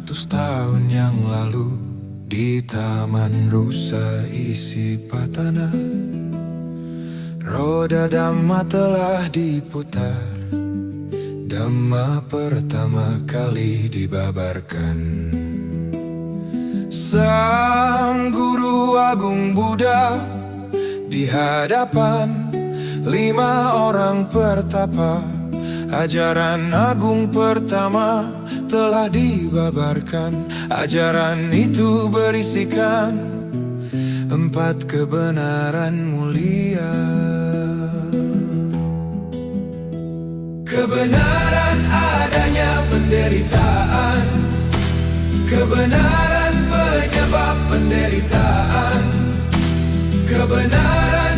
tahun yang lalu, di taman rusa isi patana, roda Dhamma telah diputar. Dhamma pertama kali dibabarkan. Sang Guru Agung Buddha di hadapan 5 orang pertapa, ajaran agung pertama telah dibabarkan. Ajaran itu berisikan 4 kebenaran mulia. Kebenaran adanya penderitaan, kebenaran penyebab penderitaan, kebenaran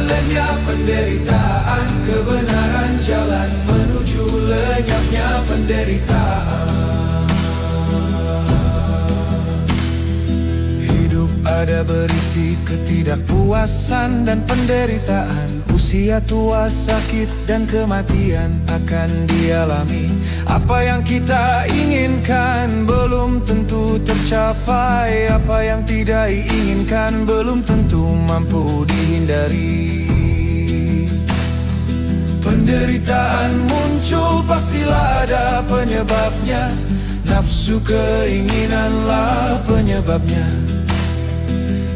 lenyapnya penderitaan, kebenaran jalan menuju lenyapnya penderitaan. Hidup ada berisi ketidakpuasan dan penderitaan. Usia tua, sakit, dan kematian akan dialami. Apa yang kita inginkan belum tentu tercapai. Apa yang tidak diinginkan belum tentu mampu dihindari. Penderitaan muncul pastilah ada penyebabnya. Nafsu keinginanlah penyebabnya.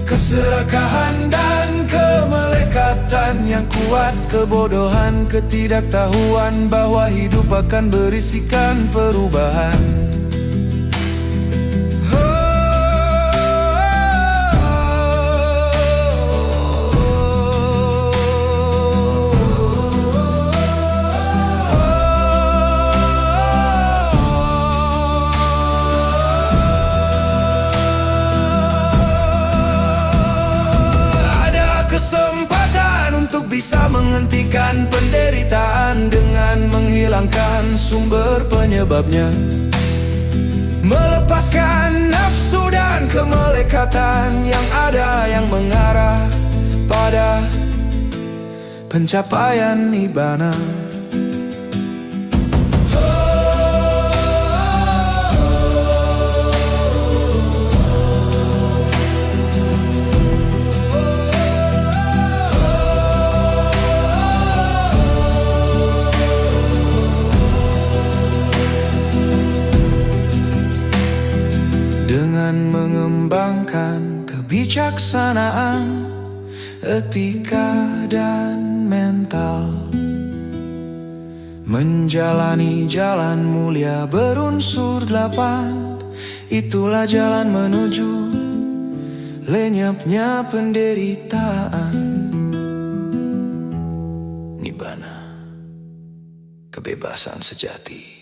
Keserakahan dan kemelekatan yang kuat, kebodohan, ketidaktahuan bahwa hidup akan berisikan perubahan. Bisa menghentikan penderitaan dengan menghilangkan sumber penyebabnya, melepaskan nafsu dan kemelekatan yang ada, yang mengarah pada pencapaian nibbana. Dengan mengembangkan kebijaksanaan, etika dan mental, menjalani jalan mulia berunsur 8, itulah jalan menuju lenyapnya penderitaan. Nibbana, kebebasan sejati.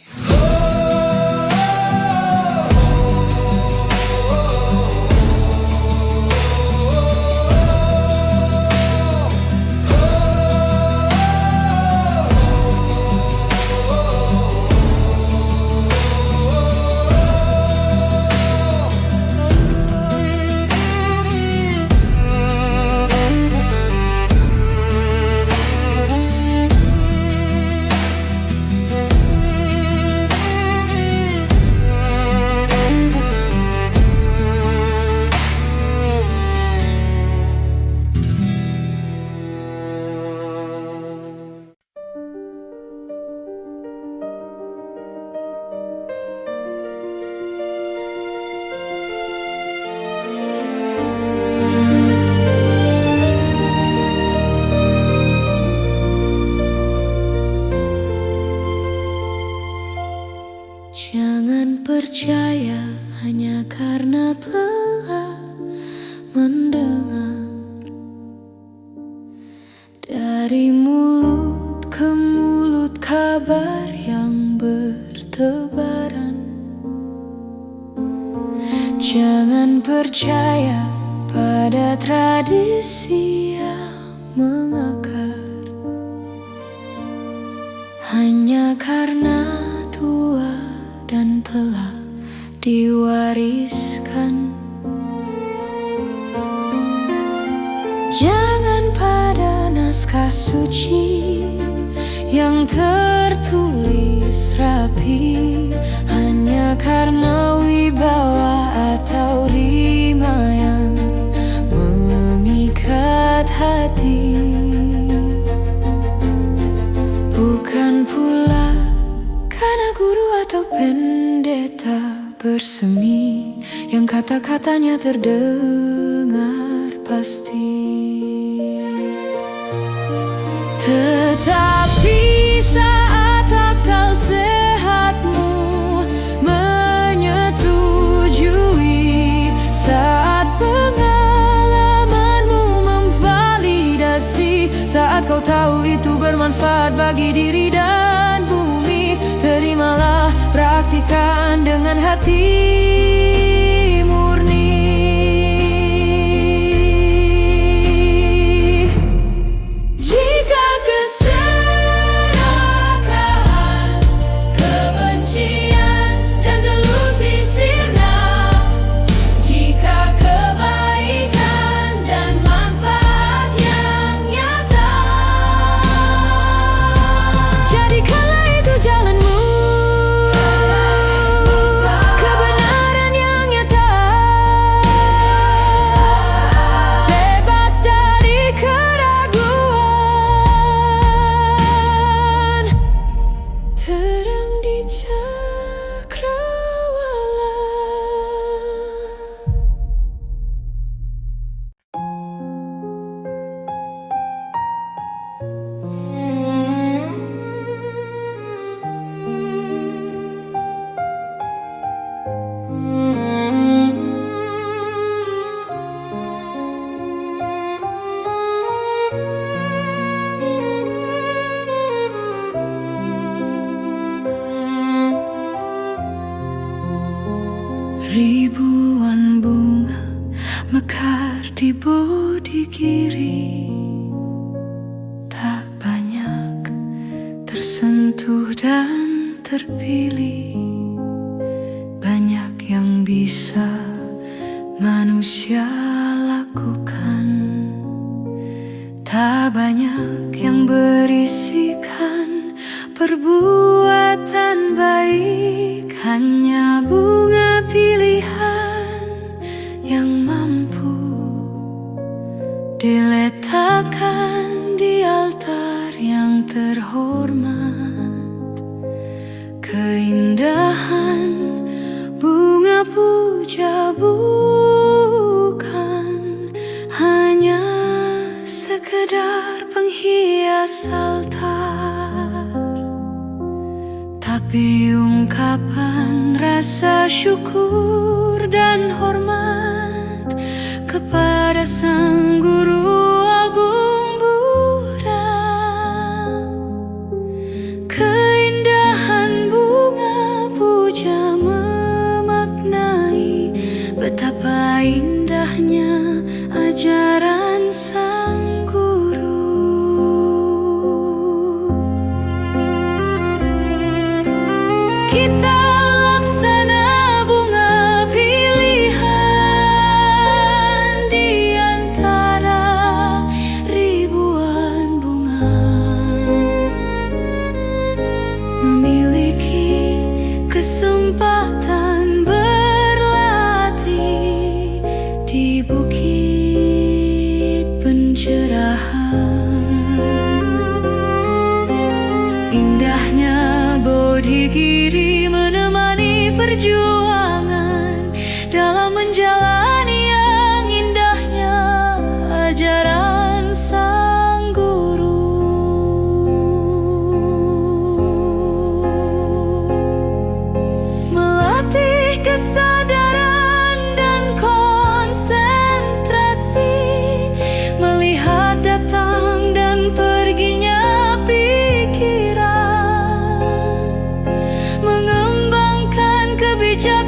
Jangan percaya hanya karena telah mendengar dari mulut ke mulut kabar yang bertebaran. Jangan percaya pada tradisi yang mengakar hanya karena tua dan telah diwariskan. Jangan pada naskah suci yang tertulis rapi, hanya karena wibawa atau rima yang memikat hati. Bukan pula karena guru atau pendeta bersemi yang kata-katanya terdengar pasti. Tetapi saat akal sehatmu menyetujui, saat pengalamanmu memvalidasi, saat kau tahu itu bermanfaat bagi diri dan bumi, terimalah, praktikkan dengan hati murni. Jika keserakahan, kebencian, dan delusi sirna, jika kebaikan dan manfaat yang nyata, jadikanlah itu jalanmu, kebenaran yang nyata, bebas dari keraguan, terang di cakrawala. Ribuan bunga mekar di bodi kiri, tak banyak tersentuh dan terpilih. Banyak yang bisa manusia lakukan, tak banyak yang berisikan perbuatan baik. Hanya bunga pilihan yang mampu diletakkan di altar yang terhormat. Keindahan bunga puja bukan hanya sekedar penghias altar, tapi ungkapan rasa syukur dan hormat kepada Sang Guru Agung Buddha. Keindahan bunga puja memaknai betapa indahnya ajaran Sang Guru. Kita laksana bunga pilihan di antara ribuan bunga, memiliki kesempatan berlatih di bukit pencerahan. Indahnya Bodhigiri menemani perjuangan dalam menjalani yang indahnya ajaran Sang Guru. Melatih kesadaran dan konsentrasi, melihat datang dan perginya pikiran, mengembangkan kebijakan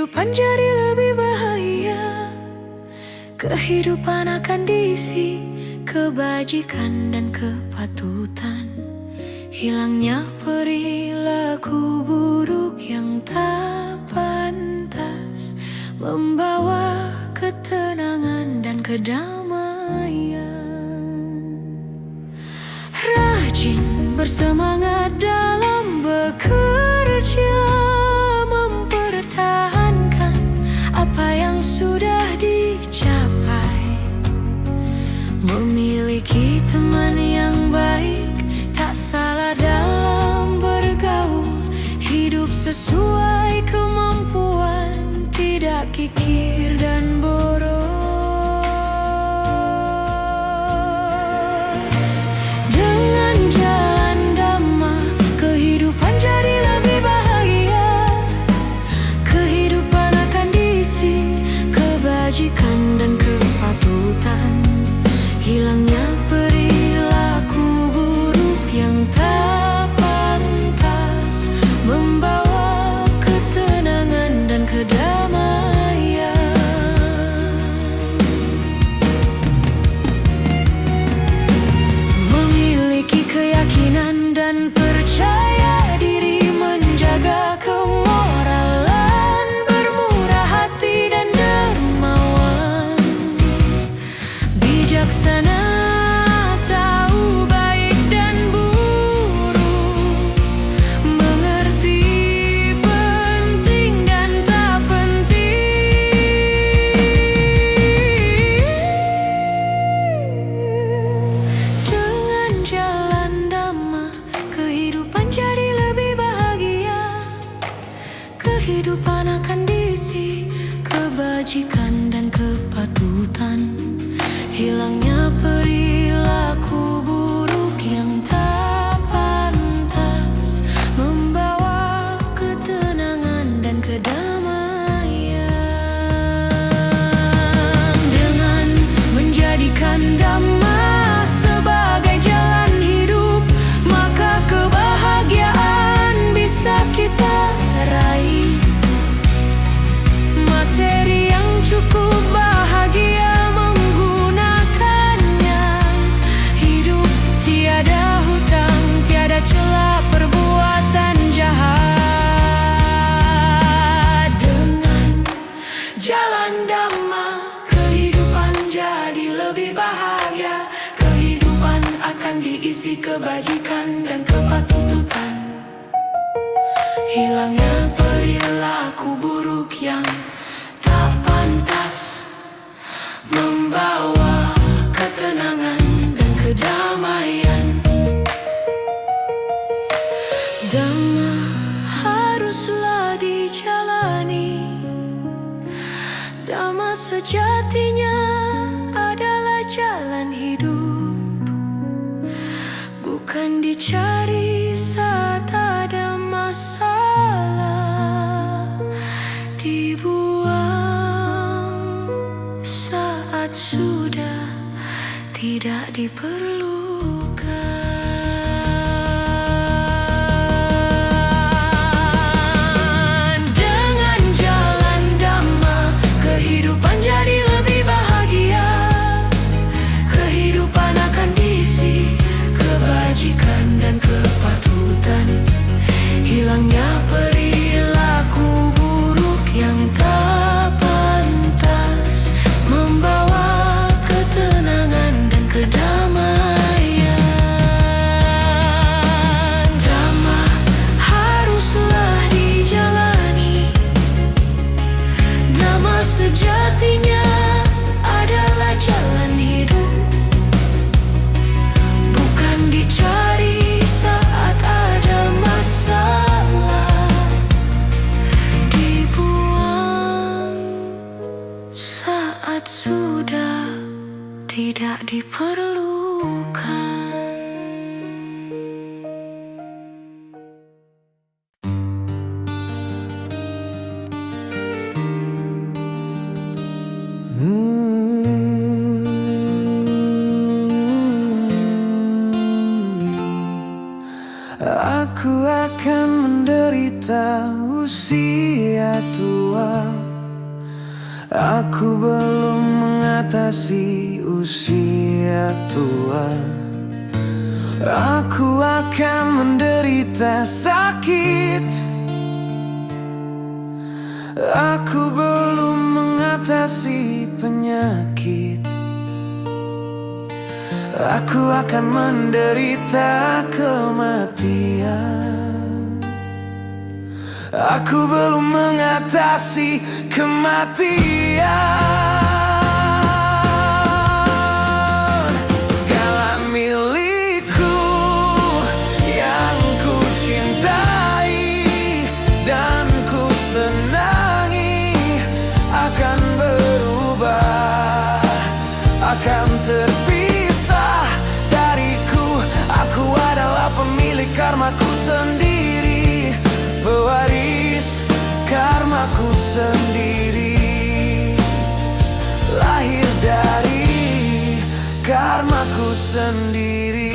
kehidupan jadi lebih bahagia. Kehidupan akan diisi kebajikan dan kepatutan. Hilangnya perilaku buruk yang tak pantas, membawa ketenangan dan kedamaian. Rajin bersemangat dalam bekerja, mempertahankan apa yang sudah dicapai. Memiliki teman yang baik, tak salah dalam bergaul. Hidup sesuai kemampuan, tidak kikir dan boros. Dengan jalan dhamma, kehidupan jadi lebih bahagia. Kehidupan akan diisi kebajikan dan kepatutan. Hilangnya perilaku buruk yang tak pantas, membawa ketenangan dan kedamaian. Memiliki keyakinan dan percaya diri, menjaga kemoralan, bermurah hati dan dermawan. Bijaksana, tahu baik dan buruk, mengerti penting dan tak penting. Dengan jalan dhamma, kehidupan jadi lebih bahagia. Kehidupan akan diisi kebajikan dan kepatutan. Hilangnya perilaku buruk yang tak pantas, membawa ketenangan dan kedamaian. Dengan menjadikan dhamma sebagai jalan hidup, maka kebahagiaan bisa kita raih. Materi yang cukup bahagia menggunakannya. Hidup tiada hutang, tiada celah perbuatan jahat. Dengan jalan dhamma, kehidupan jadi lebih bahagia. Kehidupan akan diisi kebajikan dan kepatutan. Hilangnya perilaku buruk yang tak pantas, membawa ketenangan dan kedamaian. Dhamma haruslah dijalani. Dhamma sejatinya adalah jalan hidup, bukan dicari saat ada masalah, dibuang saat sudah tidak diperlukan. Dengan jalan dhamma, kehidupan jadi lebih bahagia. Kehidupan akan diisi kebajikan dan kepatutan. Hilangnya perilaku buruk yang tak pantas, membawa ketenangan dan kedamaian. Dhamma haruslah dijalani. Dhamma sejatinya adalah jalan hidup, bukan dicari saat ada masalah, dibuang saat sudah tidak diperlukan. Aku akan menderita usia tua Aku belum mengatasi usia tua. Aku akan menderita sakit. Aku belum mengatasi penyakit. Aku akan menderita kematian. Aku belum mengatasi kematian. Segala milikku yang ku cintai dan ku senangi akan berubah, akan terpisah dariku. Aku adalah pemilik karmaku sendiri, pewaris karmaku sendiri, lahir dari karmaku sendiri.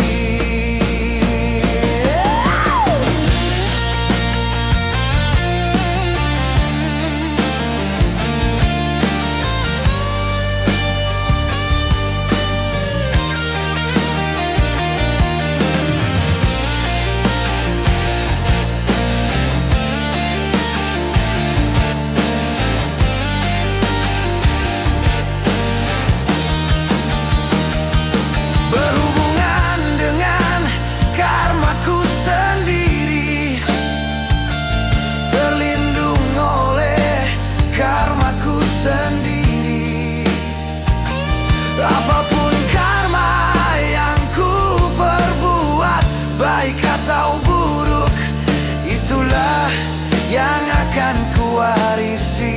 Apapun karma yang ku perbuat, baik atau buruk, itulah yang akan kuwarisi.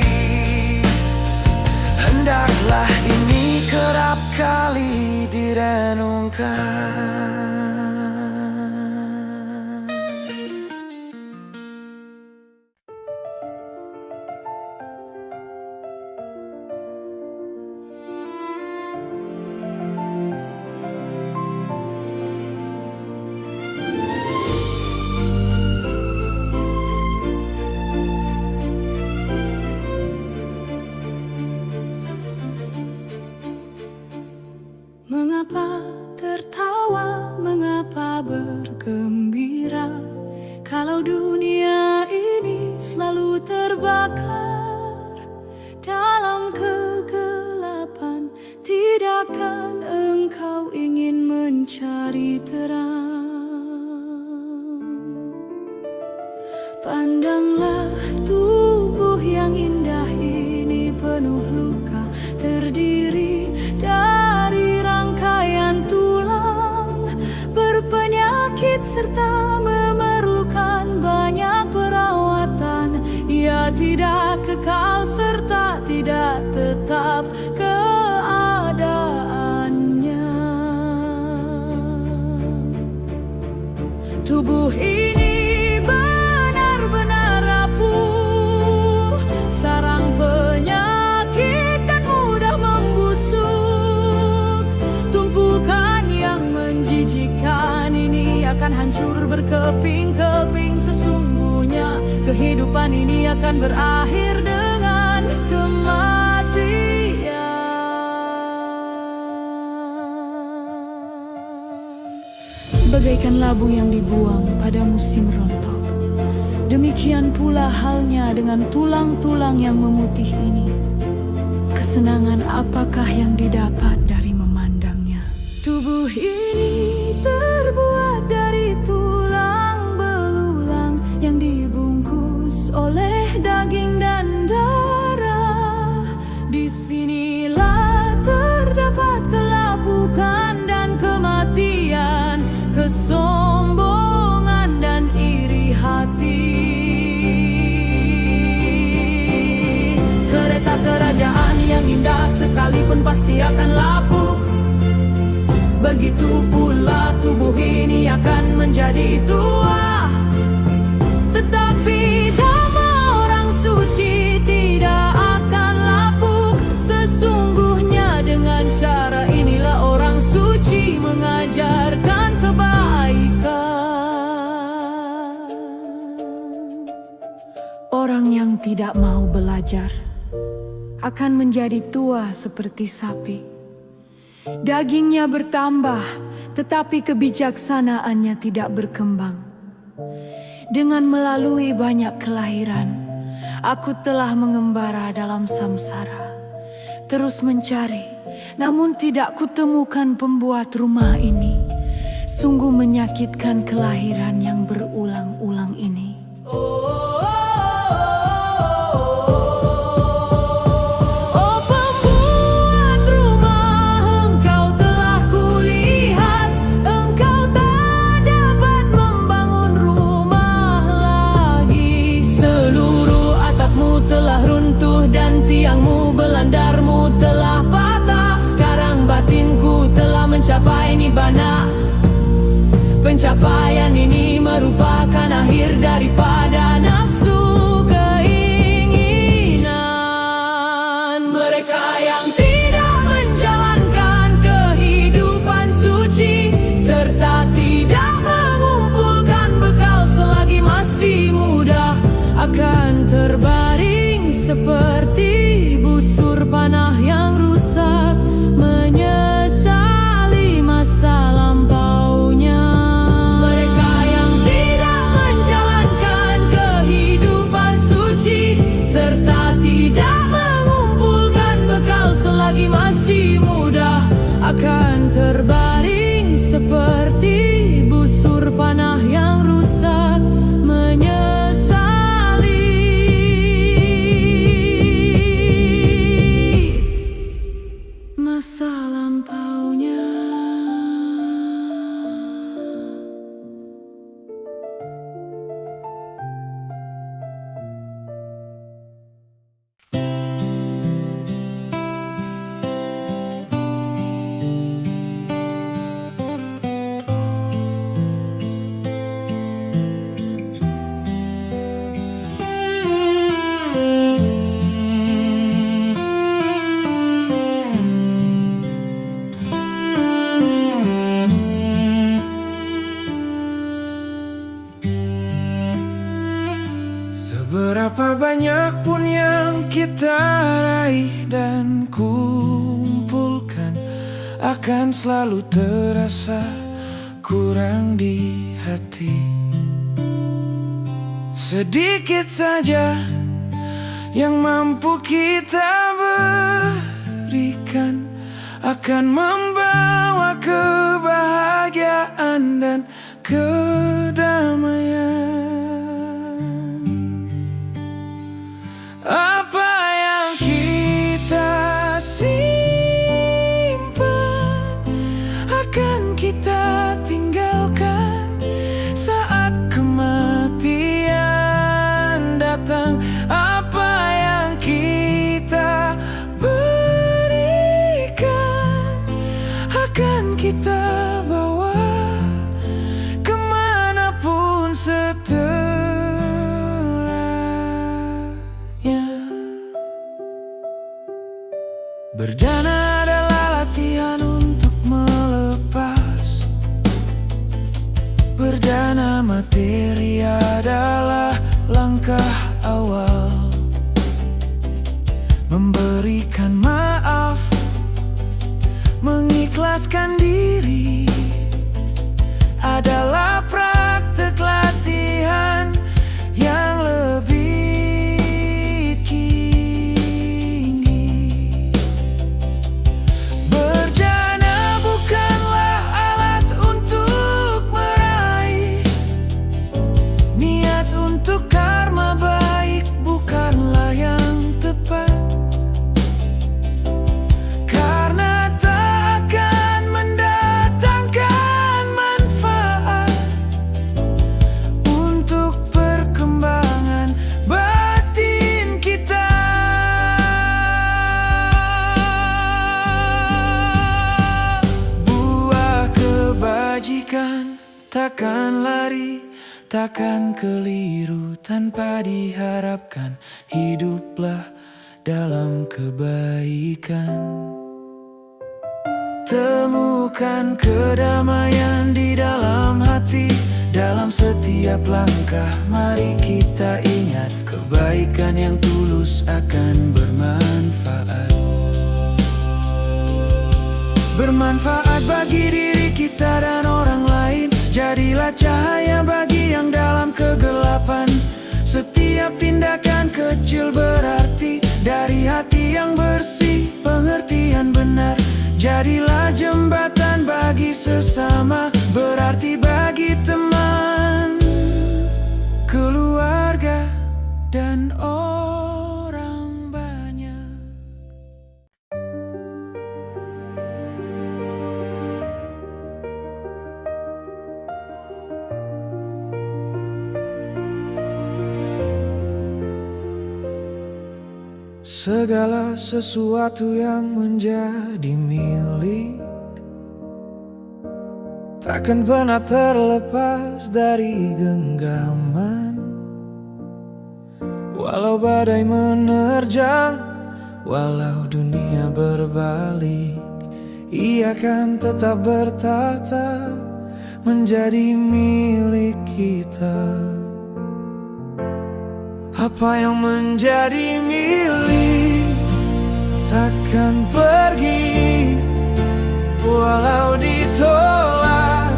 Hendaklah ini kerap kali direnungkan. Mengapa tertawa, mengapa bergembira, kalau dunia ini selalu terbakar dalam kegelapan? Tidakkah engkau ingin mencari terang? Pandanglah tubuh yang indah ini penuh luka, terdiri dari rangkaian tulang berpenyakit serta memerlukan banyak perawatan. Ia tidak kekal serta tidak tetap keadaannya. Tubuh ini benar-benar rapuh, sarang penyakit dan mudah membusuk. Tumpukan yang menjijikkan ini akan hancur berkeping-keping. Sesungguhnya kehidupan ini akan berakhir dengan kematian. Bagaikan labu yang dibuang pada musim rontok, demikian pula halnya dengan tulang-tulang yang memutih ini. Kesenangan apakah yang didapat dari memandangnya? Tubuh ini terbuat dari tulang belulang yang dibungkus oleh daging dan darah. Disinilah terdapat kelapukan dan kematian, kesombongan dan iri hati. Kereta kerajaan yang indah sekalipun pasti akan lapuk. Begitu pula tubuh ini akan menjadi tua. Tetapi dhamma orang suci tidak akan lapuk. Sesungguhnya dengan cara inilah orang suci mengajarkan kebaikan. Orang yang tidak mau belajar akan menjadi tua seperti sapi. Dagingnya bertambah, tetapi kebijaksanaannya tidak berkembang. Dengan melalui banyak kelahiran, aku telah mengembara dalam samsara, terus mencari, namun tidak kutemukan pembuat rumah ini. Sungguh menyakitkan kelahiran yang berulang-ulang ini. Oh pembuat rumah, engkau telah kulihat, engkau tak dapat membangun rumah lagi. Seluruh atapmu telah runtuh dan tiangmu belandarmu telah patah. Sekarang batinku telah mencapai nirvana. Pencapaian ini merupakan akhir daripada nafsu keinginan. Mereka yang tidak menjalankan kehidupan suci, serta tidak mengumpulkan bekal selagi masih muda, akan terbaring seperti busur panah yang rusak, menyesali masa lampaunya. Selagi masih muda, akan terbaring seperti busur panah yang rusak, menyesali masa lampaunya. Seberapa banyak pun yang kita raih dan kumpulkan, akan selalu terasa kurang di hati. Sedikit saja yang mampu kita berikan, akan membawa kebahagiaan dan kedamaian. Apa yang kita simpan akan kita tinggalkan saat kematian datang. Apa yang kita berikan akan kita bawa kemanapun setelahnya. Berdana adalah latihan untuk melepas. Berdana materi adalah langkah awal. Memberikan maaf, mengikhlaskan diri adalah praktek latihan yang lebih tinggi. Berdana bukanlah alat untuk meraih. Niat untuk karma baik bukanlah yang tepat, karena tak akan mendatangkan manfaat untuk perkembangan batin kita. Buah kebajikan takkan lari, takkan keliru tanpa diharapkan. Hiduplah dalam kebaikan. Temukan kedamaian di dalam hati, dalam setiap langkah. Mari kita ingat kebaikan yang tulus akan bermanfaat. Bermanfaat bagi diri kita dan orang lain. Jadilah cahaya bagi yang dalam kegelapan. Setiap tindakan kecil berarti, dari hati yang bersih, pengertian benar. Jadilah jembatan bagi sesama, berarti bagi teman, keluarga, dan orang banyak. Segala sesuatu yang menjadi milik takkan pernah terlepas dari genggaman. Walau badai menerjang, walau dunia berbalik, ia akan tetap bertata menjadi milik kita. Apa yang menjadi milik takkan pergi, walau ditolak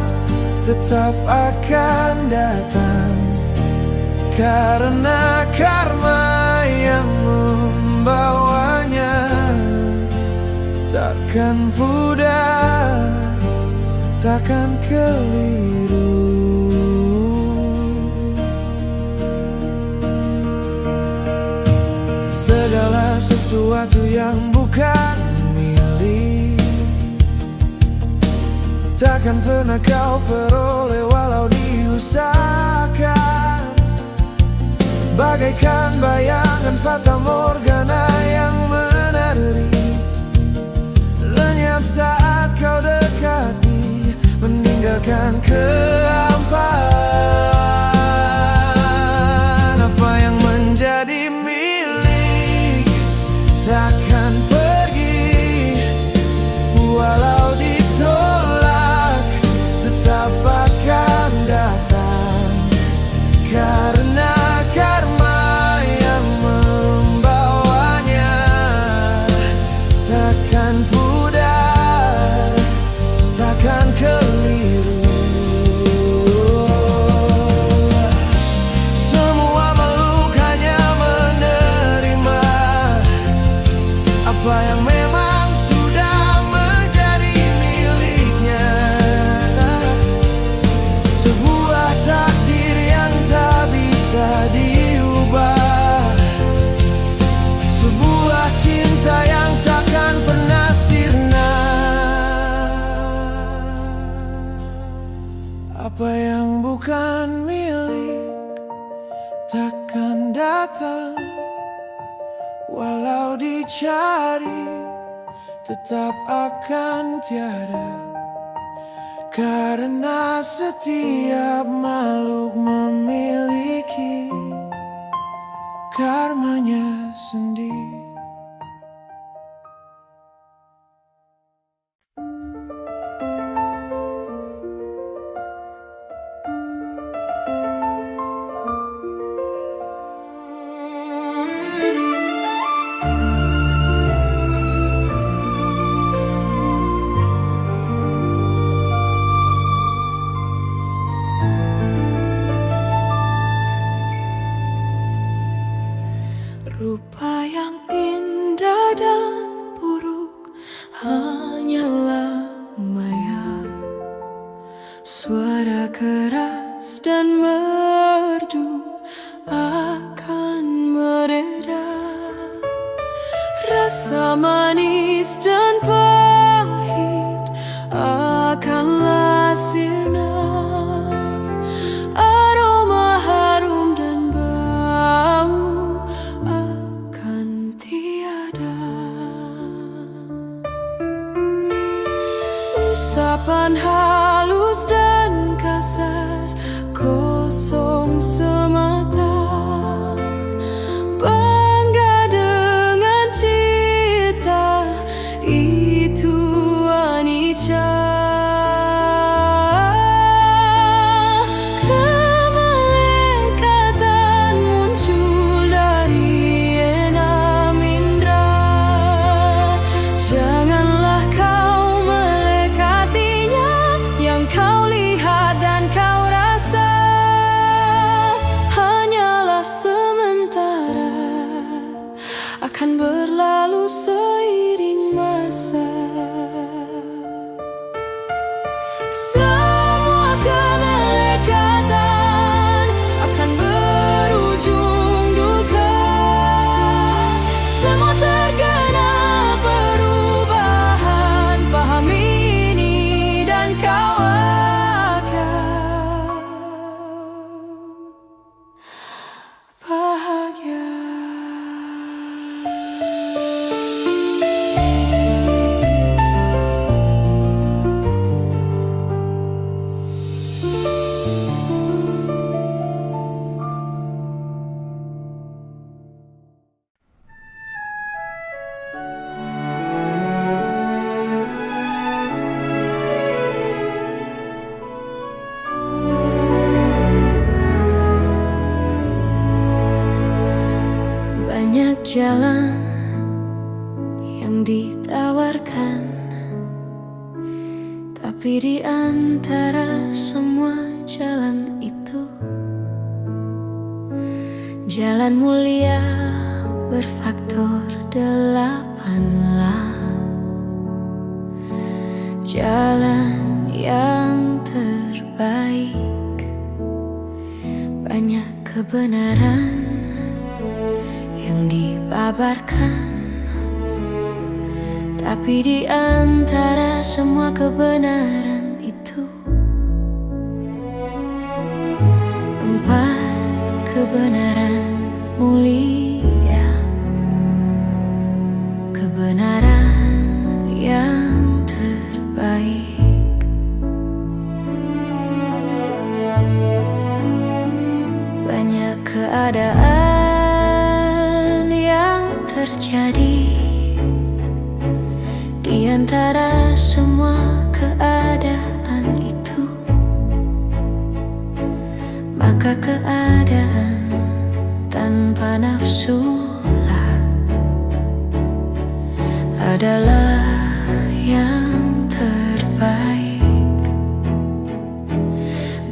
tetap akan datang. Karena karma yang membawanya takkan pudar, takkan keliru. Segala sesuatu yang bukan milik takkan pernah kau peroleh walau diusahakan. Bagaikan bayangan fata morgana yang menari, lenyap saat kau dekati, meninggalkan kehampaan. Apa yang menjadi milik takkan pergi, walau ditolak tetap akan datang. Karena karma yang membawanya takkan pudar, takkan keliru. Semua makhluk hanya menerima apa yang memang sudah menjadi miliknya. Sebuah takdir yang tak bisa diubah, sebuah cinta yang takkan pernah sirna. Apa yang bukan milik takkan datang, walau dicari tetap akan tiada. Karena setiap makhluk memiliki karmanya sendiri. Rupa yang indah dan buruk hanyalah maya. Suara keras dan merdu akan mereda. Rasa manis dan pahit akanlah sirna. Aroma harum dan bau akan tiada. Usapan halus dan kasar kosong semata. Bangga dengan cita itu anicca. Kemelekatan muncul akan berlalu seiring masa. Semua kemelekatan akan berujung duka. Semua terkena perubahan, paham ini dan kau akan bahagia. Banyak jalan yang ditawarkan, tapi di antara semua jalan itu, jalan mulia berfaktor 8-lah. Jalan yang terbaik, banyak kebenaran yang dipaparkan, tapi di antara semua kebenaran itu, 4 kebenaran mulia, kebenaran yang terbaik. Banyak keadaan yang terjadi di antara semua keadaan itu, maka keadaan tanpa nafsulah adalah yang terbaik.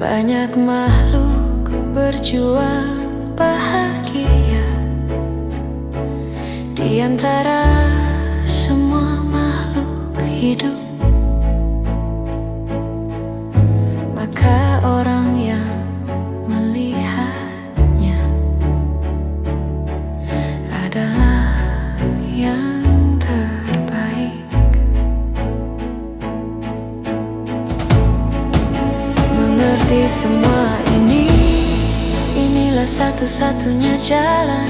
Banyak makhluk berjuang bahagia di antara semua makhluk hidup, maka orang yang melihatnya adalah yang terbaik. Mengerti semua ini, inilah satu-satunya jalan.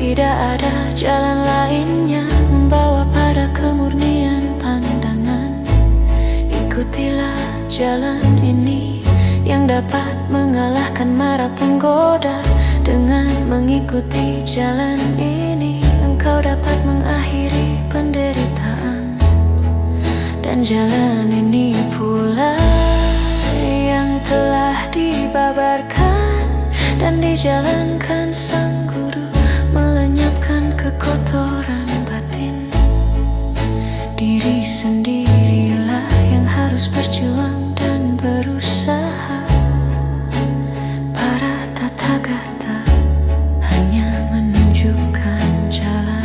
Tidak ada jalan lainnya membawa pada kemurnian pandangan. Ikutilah jalan ini yang dapat mengalahkan mara penggoda. Dengan mengikuti jalan ini, engkau dapat mengakhiri penderitaan. Dan jalan ini pula yang telah dibabarkan dan dijalankan sang guru, melenyapkan kekotoran batin. Diri sendirilah yang harus berjuang dan berusaha. Para tathagata hanya menunjukkan jalan.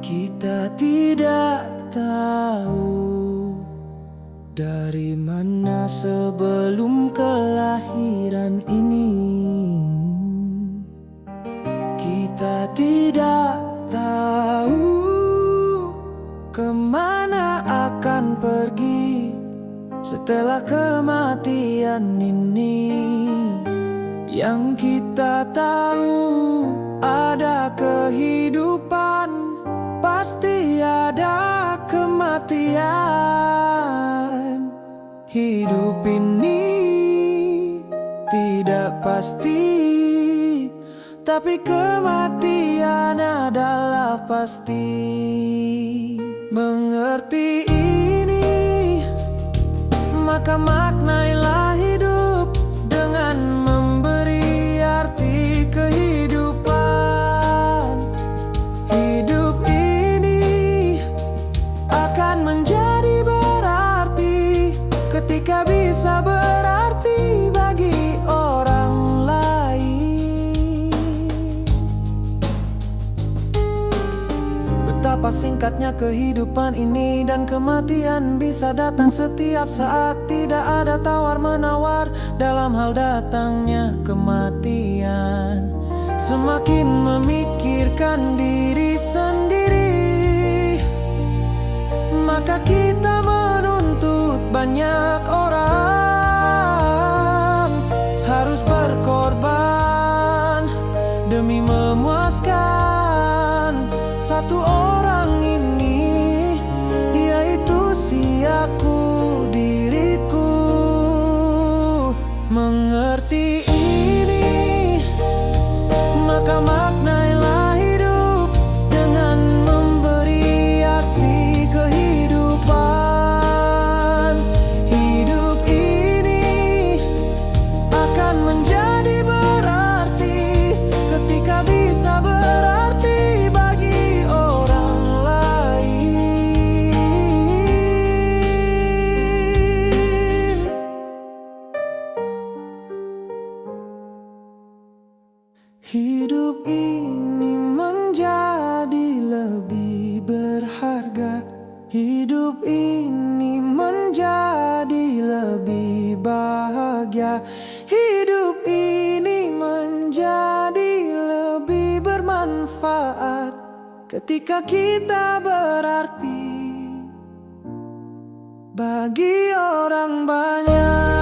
Kita tidak tahu dari mana sebelum kelahiran ini. Kita tidak tahu kemana akan pergi setelah kematian ini. Yang kita tahu ada kehidupan, pasti ada kematian. Hidup ini tidak pasti, tapi kematian adalah pasti. Mengerti ini, maka maknailah hidup dengan memberi arti kehidupan. Hidup ini akan menjadi berarti ketika bisa berarti bagi orang lain. Betapa singkatnya kehidupan ini, dan kematian bisa datang setiap saat. Tidak ada tawar-menawar dalam hal datangnya kematian. Semakin memikirkan diri sendiri, maka kita menuntut banyak orang harus berkorban demi memuaskan satu orang ini, yaitu si aku, diriku. Mengerti ini, maka maknailah hidup dengan memberi arti kehidupan. Hidup ini akan menjadi berarti ketika bisa berarti bagi orang lain. Hidup ini menjadi lebih berharga. Hidup ini menjadi lebih bahagia. Hidup ini menjadi lebih bermanfaat ketika kita berarti bagi orang banyak.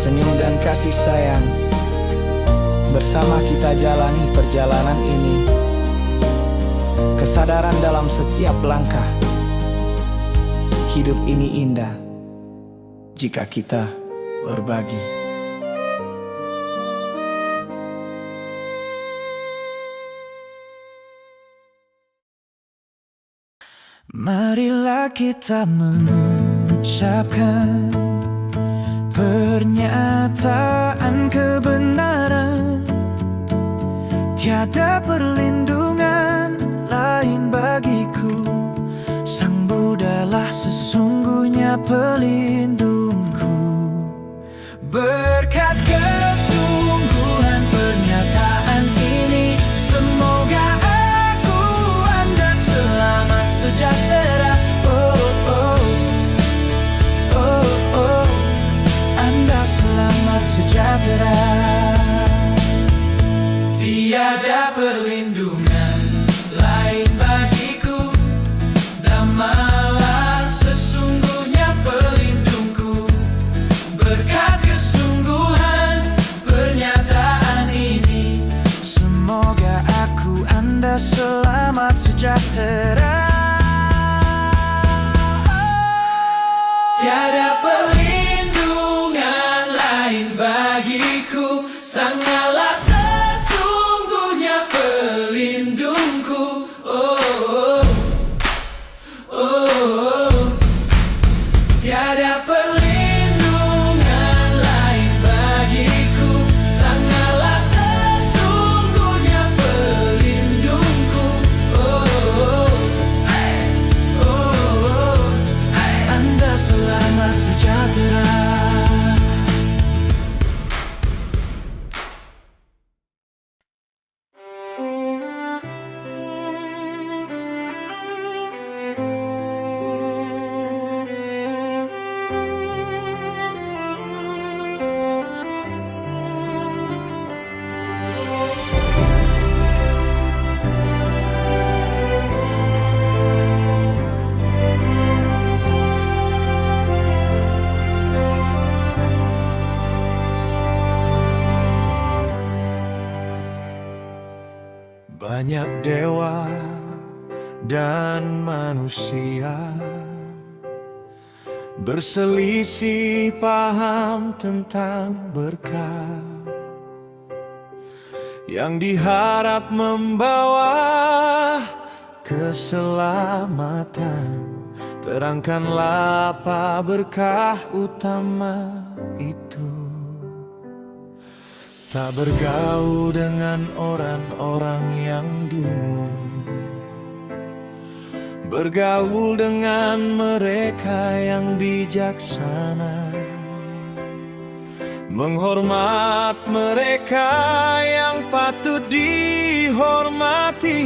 Senyum dan kasih sayang bersama kita jalani perjalanan ini. Kesadaran dalam setiap langkah. Hidup ini indah jika kita berbagi. Marilah kita mengucapkan pernyataan kebenaran. Tiada perlindungan lain bagiku. Sang Buddhalah sesungguhnya pelindungku. Berkat kesungguhan pernyataan ini, semoga aku, Anda selamat sejahtera. Selamat sejahtera. Tiada perlindungan lain bagiku. Dhammalah sesungguhnya pelindungku. Berkat kesungguhan pernyataan ini, semoga aku, Anda selamat sejahtera. Tiada perlindungan lain bagiku. Sang Allah sesungguhnya pelindungku. Tiada perlindungan lain bagiku. Sang Allah sesungguhnya pelindungku. Anda selamat sejahtera. banyak dewa dan manusia berselisih paham tentang berkah yang diharap membawa keselamatan. Terangkanlah apa berkah utama itu. Tak bergaul dengan orang-orang yang dungu, bergaul dengan mereka yang bijaksana, menghormat mereka yang patut dihormati.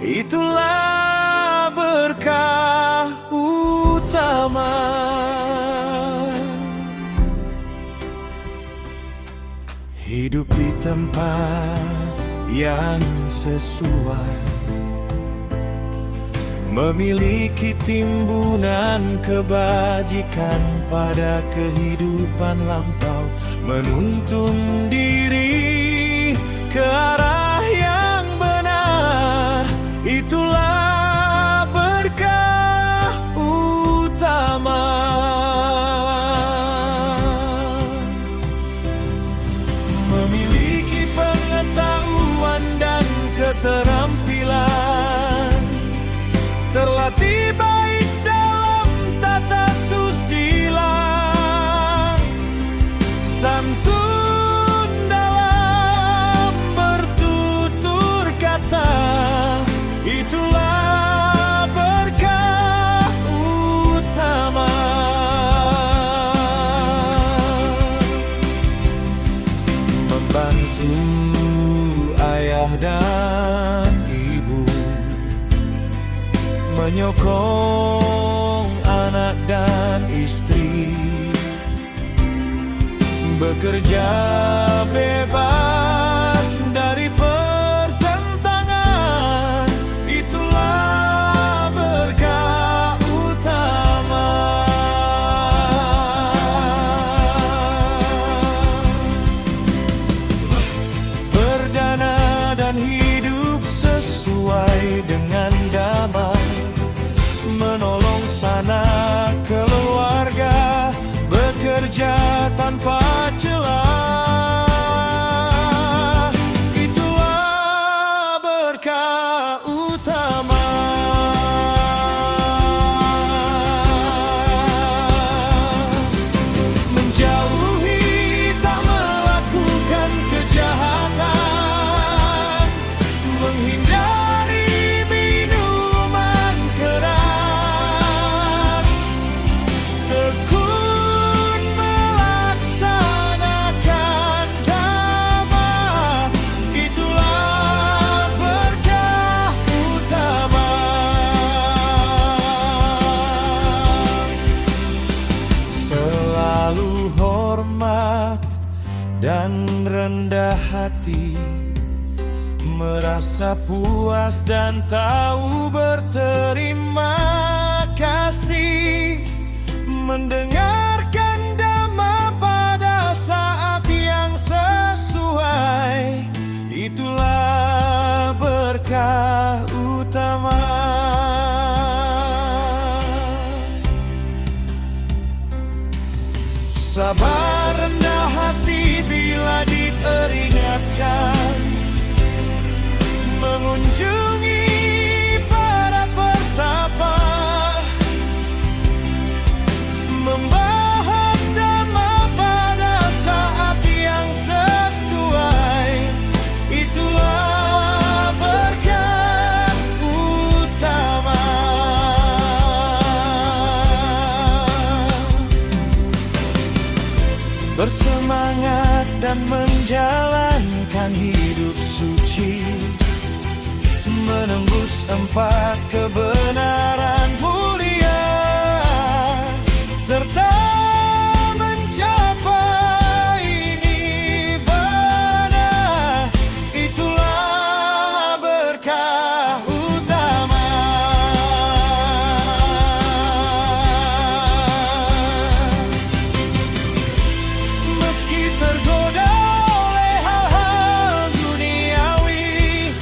Itulah berkah utama. Hidup di tempat yang sesuai, memiliki timbunan kebajikan pada kehidupan lampau, menuntun diri ke arah yang benar. Itulah berkah utama. Memiliki pengetahuan dan keterampilan, terlatih baik dalam tata susila, santun dalam bertutur kata. Itulah berkah utama. Membantu ayah dan ibu, menyokong anak dan istri, bekerja bebas dari pertentangan. Itulah berkah utama. Berdana dan hidup sesuai dengan damai, menolong sanak keluarga, bekerja tanpa celah. Itulah berkah utama. Menjauhi tak melakukan kejahatan, menghindari minuman keras, tekun melaksanakan dhamma. Itulah berkah utama. Selalu hormat dan rendah hati, merasa puas dan tahu berterima kasih, mendengarkan dhamma pada saat yang sesuai. Itulah berkah utama. Sabar rendah hati bila diperingatkan, mengunjungi para pertapa, membahas dhamma pada saat yang sesuai. Itulah berkah utama. Bersemangat dan menjalankan hidup suci, menembus 4 kebenaran mulia, serta mencapai nirvana. Itulah berkah utama. Meski tergoda oleh hal-hal duniawi,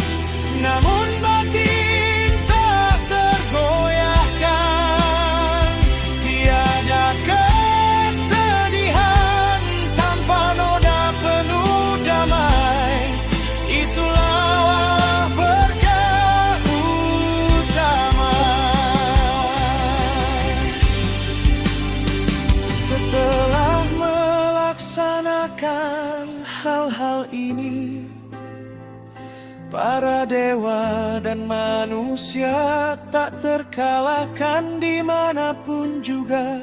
ini. Para dewa dan manusia tak terkalahkan dimanapun juga.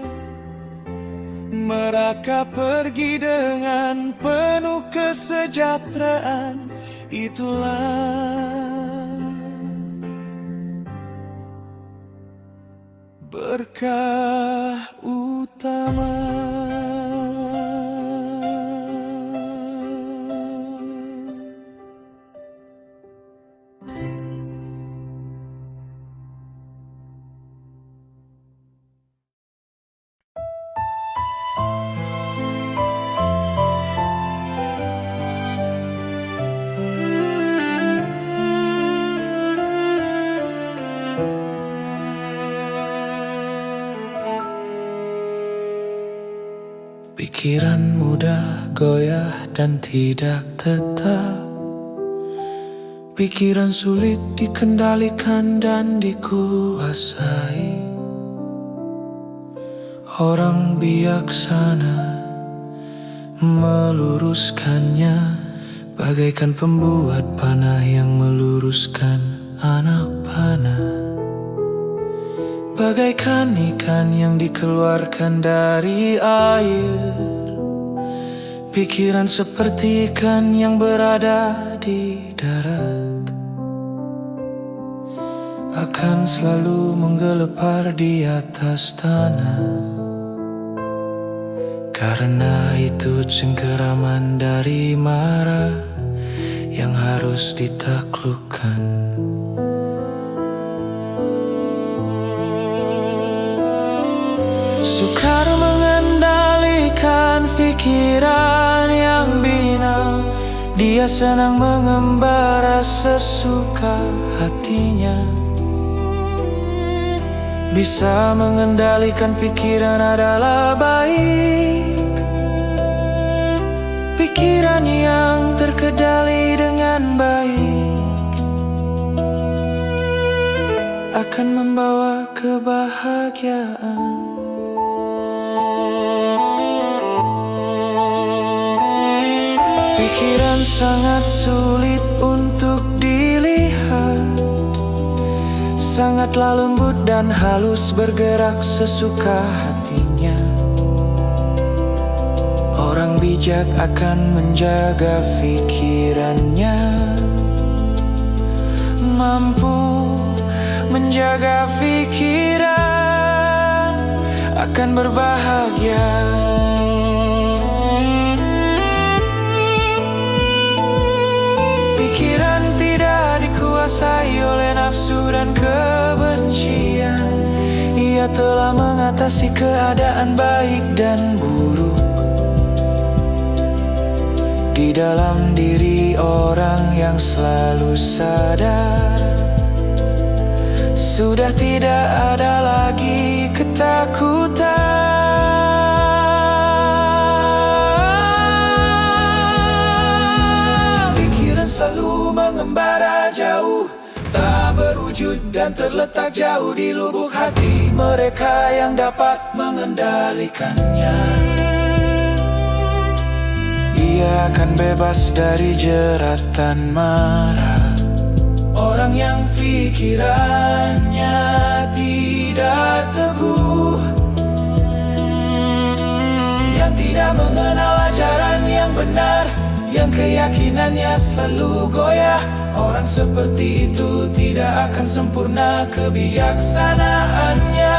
Mereka pergi dengan penuh kesejahteraan. Itulah berkah utama. Pikiran mudah goyah dan tidak tetap. Pikiran sulit dikendalikan dan dikuasai. Orang bijaksana meluruskannya, bagaikan pembuat panah yang meluruskan anak panah. Bagaikan ikan yang dikeluarkan dari air. Pikiran seperti ikan yang berada di darat, akan selalu menggelepar di atas tanah. Karena itu cengkeraman dari mara yang harus ditaklukkan. Sukar mengendalikan pikiran yang binal. Dia senang mengembara sesuka hatinya. Bisa mengendalikan pikiran adalah baik. Pikiran yang terkendali dengan baik akan membawa kebahagiaan. Pikiran sangat sulit untuk dilihat, sangatlah lembut dan halus, bergerak sesuka hatinya. Orang bijak akan menjaga pikirannya, mampu menjaga pikiran akan berbahagia. Pikiran tidak dikuasai oleh nafsu dan kebencian. Ia telah mengatasi keadaan baik dan buruk di dalam diri orang yang selalu sadar. Sudah tidak ada lagi ketakutan. Selalu mengembara jauh, tak berwujud dan terletak jauh di lubuk hati mereka yang dapat mengendalikannya. Ia akan bebas dari jeratan marah. Orang yang pikirannya tidak teguh, yang tidak mengenal ajaran yang benar, yang keyakinannya selalu goyah. Orang seperti itu tidak akan sempurna kebijaksanaannya.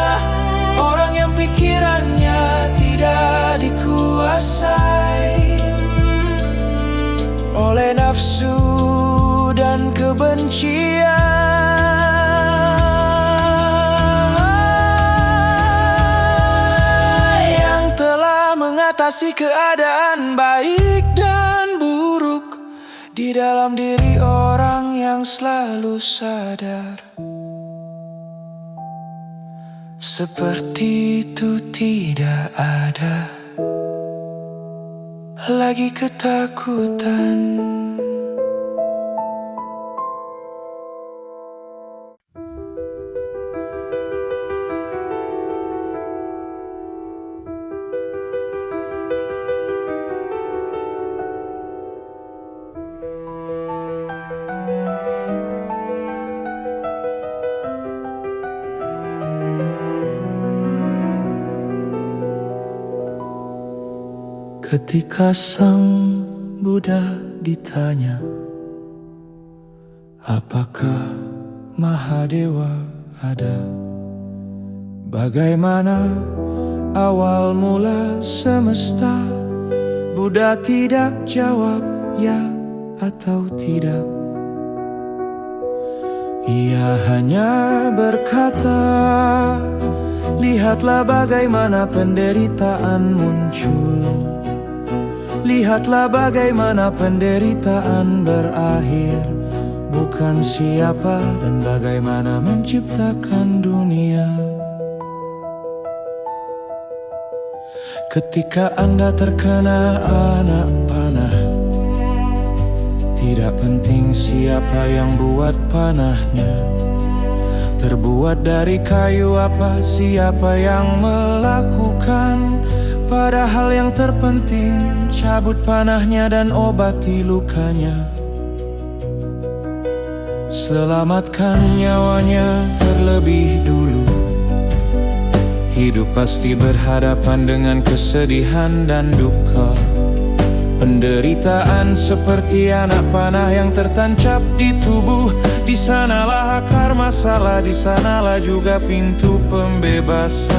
Orang yang pikirannya tidak dikuasai oleh nafsu dan kebencian, yang telah mengatasi keadaan baik dan buruk di dalam diri orang yang selalu sadar. Seperti itu tidak ada lagi ketakutan. Pikiran. Ketika sang Buddha ditanya, apakah Mahadewa ada? Bagaimana awal mula semesta? Buddha tidak jawab ya atau tidak. Ia hanya berkata, lihatlah bagaimana penderitaan muncul. Lihatlah bagaimana penderitaan berakhir. Bukan siapa dan bagaimana menciptakan dunia. Ketika Anda terkena anak panah, tidak penting siapa yang buat panahnya. Terbuat dari kayu apa, siapa yang melakukan. Padahal yang terpenting, cabut panahnya dan obati lukanya. Selamatkan nyawanya terlebih dulu. Hidup pasti berhadapan dengan kesedihan dan duka. Penderitaan seperti anak panah yang tertancap di tubuh. Di sanalah akar masalah, di sanalah juga pintu pembebasan.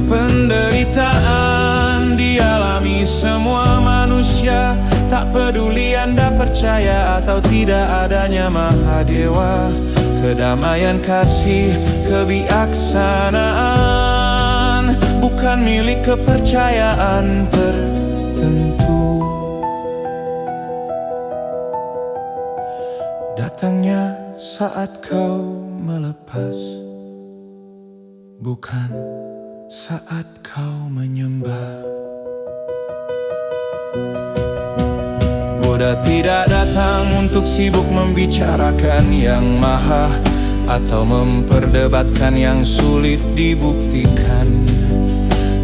Penderitaan dialami semua manusia. Tak peduli Anda percaya atau tidak adanya Mahadewa. Kedamaian, kasih, kebijaksanaan bukan milik kepercayaan tertentu. Datangnya saat kau melepas, bukan saat kau menyembah. Buddha tidak datang untuk sibuk membicarakan yang maha atau memperdebatkan yang sulit dibuktikan.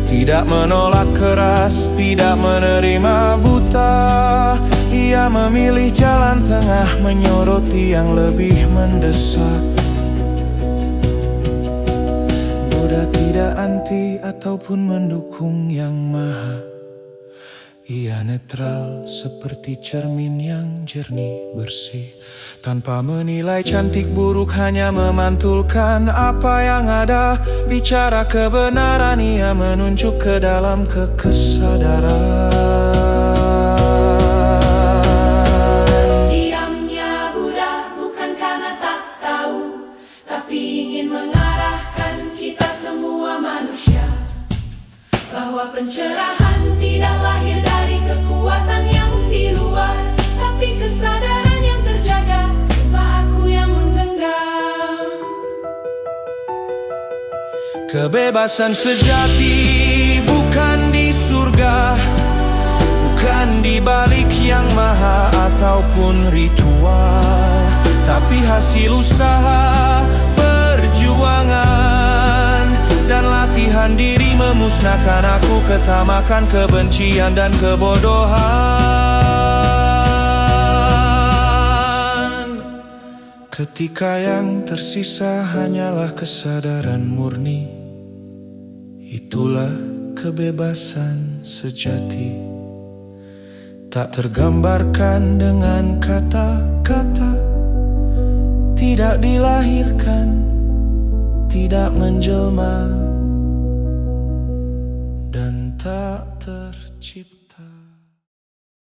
Tidak menolak keras, tidak menerima buta. Ia memilih jalan tengah, menyoroti yang lebih mendesak. Buddha tidak anti ataupun mendukung yang maha. Ia netral seperti cermin yang jernih bersih. Tanpa menilai cantik buruk, hanya memantulkan apa yang ada. Bicara kebenaran, ia menunjuk ke dalam kekesadaran. Diamnya Buddha bukan karena tak tahu, tapi ingin mengarahkan kita semua manusia, bahwa pencerahan tidak lahir dari kekuatan yang di luar, tapi kesadaran yang terjaga, tanpa aku yang menggenggam. Kebebasan sejati bukan di surga, bukan di balik yang maha ataupun ritual, tapi hasil usaha, perjuangan, dan latihan diri memusnahkan aku, ketamakan, kebencian, dan kebodohan. Ketika yang tersisa hanyalah kesadaran murni, itulah kebebasan sejati. Tak tergambarkan dengan kata-kata, tidak dilahirkan, tidak menjelma, dan tak tercipta.